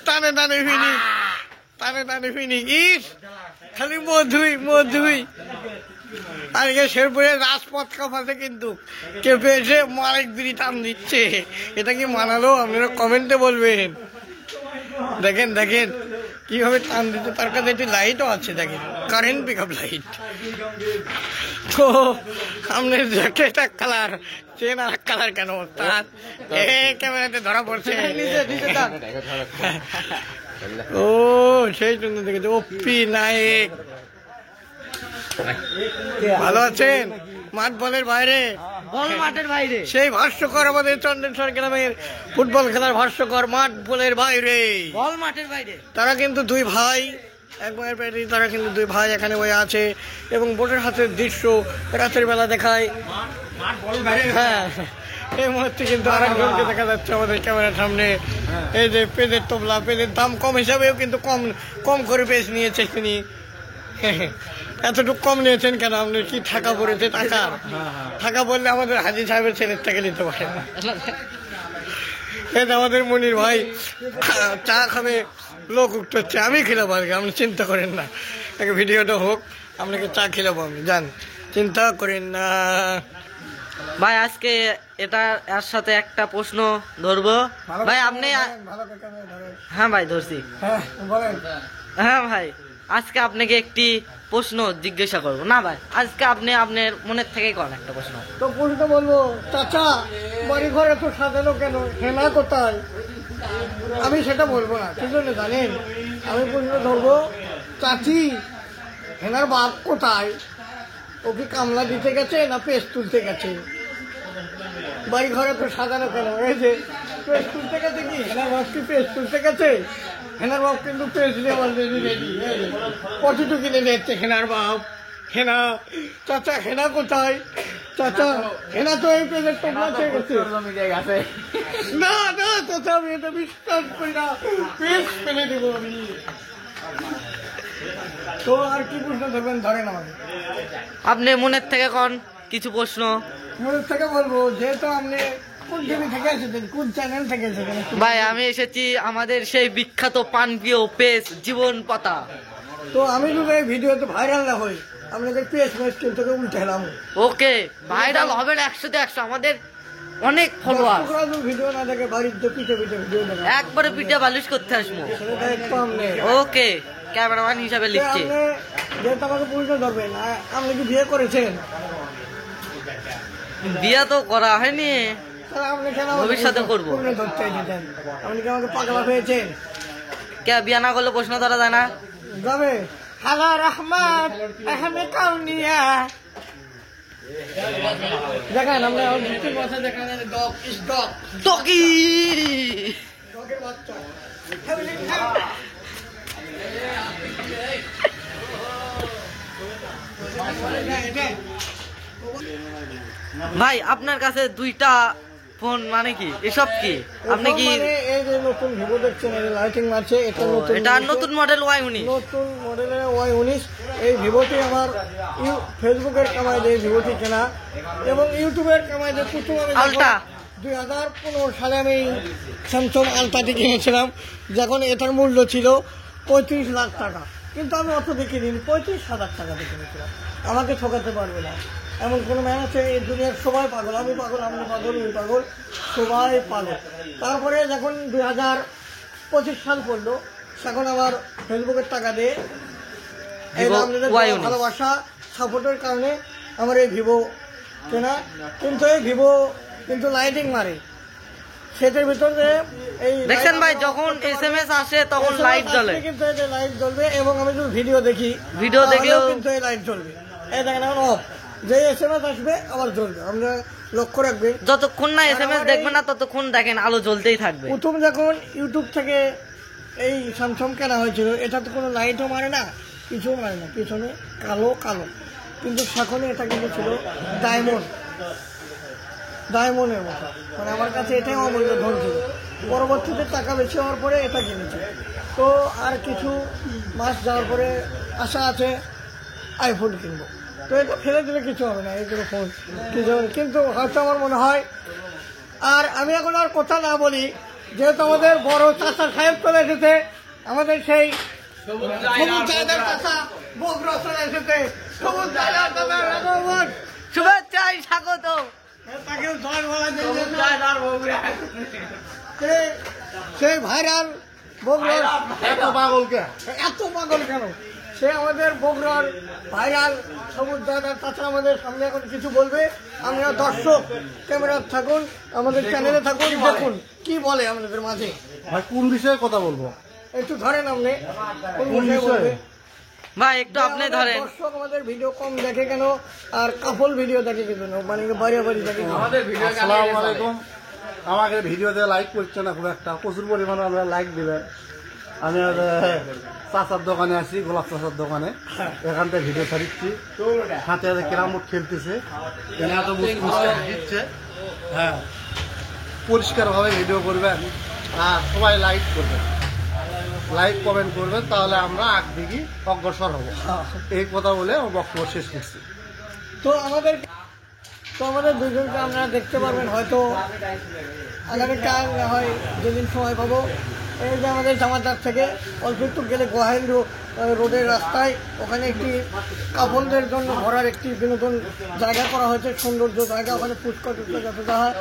টানে টানে ফিনি টানে টানে ফিনি ইস খালি মধুই আজকে শেরপুরের রাজপথ কাঁপাতে কিন্তু কেঁপে এসে মালিক বিড়ি টান দিচ্ছে। এটা কি মানালো? আপনারা কমেন্টে বলবেন। দেখেন দেখেন কিভাবে টান দিচ্ছে। তার কাছে একটি লাইটও আছে, দেখেন কারেন্ট পিক আপ লাইট। তো সামনের জ্যাকেটটা কালার, চেন আর কালার কেন তার ক্যামেরাতে ধরা পড়ছে। ও সেই জন্য দেখেছে ওপি নায়ক। ভালো আছেন? মাঠ বলের বাইরে, মাঠের বাইরে সেই ভাষ্যকর আমাদের চন্দনেশ্বর গ্রামের ফুটবল খেলার ভাষ্যকর মাঠ বলের বাইরে, বল মাঠের বাইরে। তারা কিন্তু দুই ভাই, এক মায়ের পেটে তারা কিন্তু দুই ভাই এখানে বয়ে আছে এবং বোটের হাতের দৃশ্য রাতের বেলা দেখায়। হ্যাঁ, এই মুহূর্তে কিন্তু আরেকজনকে দেখা যাচ্ছে আমাদের ক্যামেরার সামনে। এই যে পেঁদের তবলা, পেঁদের দাম কম হিসাবেও কিন্তু কম করে পেঁচ নিয়েছে তিনি। এতটুকু কম নিয়েছেন কেন? আপনি কি টাকা পড়েছে? টাকা বললে আমাদের হাজি সাহেবের ছেলের থেকে নিতে পারেন। এই যে আমাদের মনির ভাই চা খাবে, লোক উঠতে, আমি খেলাবো আজকে, আপনি চিন্তা করেন না। একটা ভিডিওটা হোক, আপনাকে চা খেলাবো আমি, যান, চিন্তা করেন না ভাই। আজকে এটা এর সাথে একটা প্রশ্ন ধরবো ভাই। আপনি হ্যাঁ ভাই ধরছি। হ্যাঁ ভাই, আজকে আপনাকে একটি প্রশ্ন জিজ্ঞাসা করবো না ভাই। আজকে আপনি আপনার মনের থেকে করেন একটা প্রশ্ন। তো প্রশ্ন বলবো, চাচা বাড়ি ঘর এত সাজানো কেন, হেনা কোথায়? আমি সেটা বলবো না, ঠিক আছে? জানেন, আমি প্রশ্ন ধরবো, চাচি হেনার বাপ কোথায়? ও কি কামলা দিতে গেছে না পেস্ট তুলতে গেছে? বাড়ি ঘরে তো সাজানো কেন? এই যে পেস্ট তুলতে গেছে, কি হেনার বাপ কি পেস্ট তুলতে গেছে? হেনার বাপ কিন্তু পেস্ট দিয়ে অলরেডি রেডি, কতটুকু কিনে নিচ্ছে হেনার বাপ। হেনা চাচা, হেনা কোথায়? চাচা হেনা তো এই পেজের টোপলা চেয়ে গেছে। না না চাচা, আমি এটা বিশ্বাস করি না, পেজ ফেলে দেবো আমি। তো আর কি প্রশ্ন ধরবেন? ধরেন আমাকে। আপনি মনের থেকে কোন কিছু প্রশ্ন? মনের থেকে বলবো, যেহেতু আপনি কোন টিভি থেকে এসেছেন, কোন চ্যানেল থেকে এসেছেন? ভাই আমি এসেছি আমাদের সেই বিখ্যাত পানপ্রিয় পেজ জীবন পাতা। তো আমি যদি এই ভিডিওতে ভাইরাল না হই, আপনাদের পেজ কিন্তু উল্টে এলাম। ওকে, ভাইরাল হবে 100-তে 100। আমাদের অনেক ফলোয়ার। ভিডিও না দেখে বাড়িতে পিঠে পিঠে ভিডিও দেখে একবারে পিঠে বালিশ করতে আসবো। ওকে, ক্যামেরাম্যান হিসাবে লিখছি। যেহেতু আমাকে প্রশ্ন ধরবেন, আপনি কি বিয়ে করেছেন? বিয়ে তো করা হয়নি, আপনি কেন ভবিষ্যতে করবো। আপনি কি আমাকে পাগলা হয়েছেন? কে বিয়ে না করলে প্রশ্ন ধরা যায় না? যাবে হালা রহমত আহমে কাউনিয়া। দেখেন আমরা কথা দেখান, ডগ ইজ ডগ, টকি ডগের বাচ্চা। ভাই আপনার কাছে দুইটা ফোন মানে কি এসব কি? আপনি কি এই যে নতুন ভিভো দেখছেন, এই লাইটিং আছে, এটা নতুন মডেল Y19, নতুন মডেলের Y19। এই ভিভোটি আমার ফেসবুকের কামাই দিয়ে ভিভোটি কেনা এবং ইউটিউবের কামাই দিয়ে প্রথম আলট্রা 2015 সালে আমি স্যামসাং আলট্রাটি কিনেছিলাম, যখন এটার মূল্য ছিল 35 লাখ টাকা। কিন্তু আমি অত দেখে নিন 35,000 টাকা দিয়ে কিনেছিলাম। আমাকে ঠকাতে পারবে না এমন কোনো ম্যান আছে? এই দুনিয়ার সবাই পাগল, আমি পাগল, আপনি পাগল, ওই পাগল, সবাই পাগল। তারপরে যখন 2025 সাল পড়লো, তখন আমার ফেসবুকের টাকা দিয়ে এই ভালোবাসা সাপোর্টের কারণে আমার এই ভিভো কেনা। কিন্তু এই ভিভো কিন্তু লাইটিং মারে, সেটার ভিতরে এই দেখছেন ভাই, যখন SMS আসে তখন লাইট জ্বলে, কিন্তু এই লাইট জ্বলবে এবং আমি যদি ভিডিও দেখি, ভিডিও দেখলেও কিন্তু এই লাইট জ্বলবে। এই দেখেন এখন অফ, যে SMS আসবে আবার জ্বলবে। আমরা লক্ষ্য রাখবেন, যতক্ষণ না SMS দেখবেন না ততক্ষণ দেখেন আলো জ্বলতেই থাকবে। প্রথম যখন ইউটিউব থেকে এই স্যামসাং কেনা হয়েছিল, এটা তো কোনো লাইটও মারে না, কিছু মানে না, পিছনে কালো কালো, কিন্তু সেখানে এটা কিন্তু ছিল ডায়মন্ডের মতো। মানে আমার কাছে এটাই অমূল্য ধন ছিল। পরবর্তীতে টাকা বেশি হওয়ার পরে এটা কিনেছি। তো আর কিছু মাস যাওয়ার পরে আশা আছে আইফোন কিনবো। তো এটা ফেলে দিলে কিছু হবে না, এইগুলো ফোন কিছু হবে। কিন্তু হয়তো আমার মনে হয়, আর আমি এখন আর কথা না বলি, যেহেতু আমাদের বড় চাচা সাহেব চলে এসেছে, আমাদের সেই সবুজ জায়গার চাচা বগুড়া চলে এসেছে। সবুজ জায়গার চাচা রাঘবন, শুভেচ্ছায় স্বাগত। তাকেও জয় বলা সেই ভাইরাল বগুড়ার এত পাগল কেন? সে আমাদের বগুড়ার ভাইরাল সবুজ দাদার চাচা আমাদের সামনে এখন কিছু বলবে। আমরা দর্শক ক্যামেরা থাকুন, আমাদের চ্যানেলে থাকুন, দেখুন কি বলে আমাদের মাঝে। ভাই কোন বিষয়ে কথা বলবো? একটু ধরেন আপনি কোন বিষয়ে বলবে? ভাই একটু আপনি ধরেন। দর্শক আমাদের ভিডিও কম দেখে কেন, আর কাপল ভিডিও দেখে কেন, মানে বাড়ি দেখে কেন? আসসালামু আলাইকুম। আমাকে ভিডিওতে লাইক করছে না খুব একটা, প্রচুর পরিমাণে আমরা লাইক দিবেন। আমি চাচার দোকানে আছি, গোলাপ চাচার দোকানে, এখান থেকে ভিডিও ছাড়িচ্ছি। হাতে হাতে ক্যারাম বোর্ড খেলতেছে, এনে এত দিচ্ছে। হ্যাঁ, পরিষ্কারভাবে ভিডিও করবেন আর সবাই লাইক করবেন, লাইক কমেন্ট করবেন, তাহলে আমরা আগ দিকে অগ্রসর হব। এই কথা বলে আমার বক্তব্য শেষ করছি। তো আমাদের দুজনকে আপনারা দেখতে পারবেন হয়তো আগামীকাল, না হয় যেদিন সময় পাবো। এই যে আমাদের জামাতার থেকে অল্প একটু গেলে গোহাইল রোডের রাস্তায়, ওখানে একটি কাপড়দের জন্য ঘোরার একটি বিনোদন জায়গা করা হয়েছে, সৌন্দর্য জায়গা। ওখানে ফুচকা টুচকা যতটা হয়